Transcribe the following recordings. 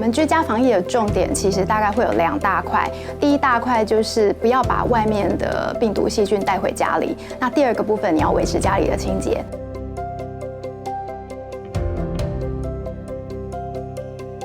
们居家防疫的重点其实大概会有2大块，第一大块就是不要把外面的病毒细菌带回家里，那第二个部分你要维持家里的清洁。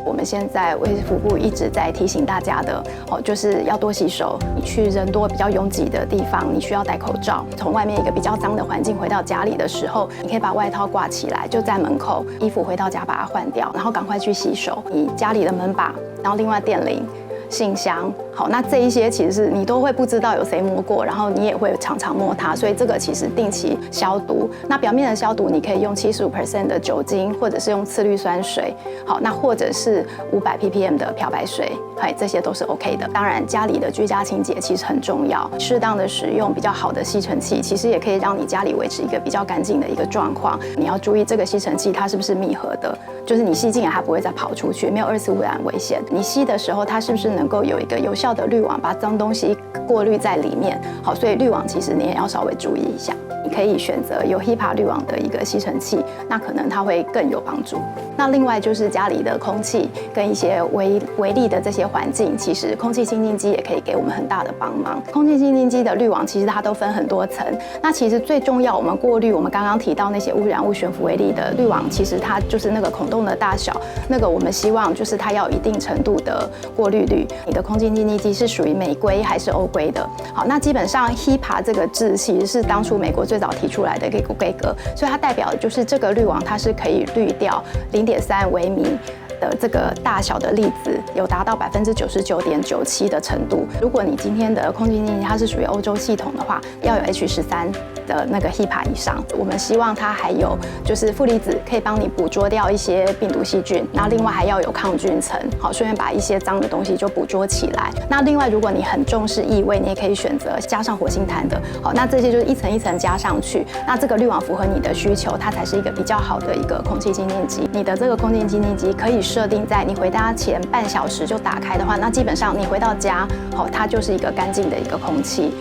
我们现在卫福部一直在提醒大家的，就是要多洗手。你去人多比较拥挤的地方，你需要戴口罩。从外面一个比较脏的环境回到家里的时候，你可以把外套挂起来，就在门口，衣服回到家把它换掉，然后赶快去洗手。你家里的门把，然后另外电铃、信箱，好，那这一些其实是你都会不知道有谁摸过，然后你也会常常摸它，所以这个其实定期消毒。那表面的消毒，你可以用75% 的酒精，或者是用次氯酸水，好，那或者是500 ppm 的漂白水，这些都是 OK 的。当然，家里的居家清洁其实很重要，适当的使用比较好的吸尘器，其实也可以让你家里维持一个比较干净的一个状况。你要注意这个吸尘器它是不是密合的，就是你吸进来它不会再跑出去，没有2次污染危险。你吸的时候，它是不是能够有一个有效的滤网，把脏东西过滤在里面？好，所以滤网其实你也要稍微注意一下。你可以选择有 HEPA 滤网的一个吸尘器，那可能它会更有帮助。那另外就是家里的空气跟一些微粒的这些环境，其实空气清净机也可以给我们很大的帮忙。空气清净机的滤网其实它都分很多层，那其实最重要，我们过滤我们刚刚提到那些污染物悬浮微粒的滤网，其实它就是那个孔洞的大小，那个我们希望就是它要有一定程度的过滤率。你的空气清净机是属于美规还是欧规的？好，那基本上 HEPA 这个字其实是当初美国最早提出来的一个规格，所以它代表的就是这个滤网它是可以滤掉0.3微米的这个大小的粒子，有达到99.97%的程度。如果你今天的空气清净机它是属于欧洲系统的话，要有 H13的那个 HEPA 以上。我们希望它还有就是负离子可以帮你捕捉掉一些病毒细菌，那另外还要有抗菌层，好，顺便把一些脏的东西就捕捉起来。那另外如果你很重视异味，你也可以选择加上活性炭的，好，那这些就是一层一层加上去，那这个滤网符合你的需求，它才是一个比较好的一个空气清净机。你的这个空气清净机可以设定在你回家前半小时就打开的话，那基本上你回到家，好，它就是一个干净的一个空气。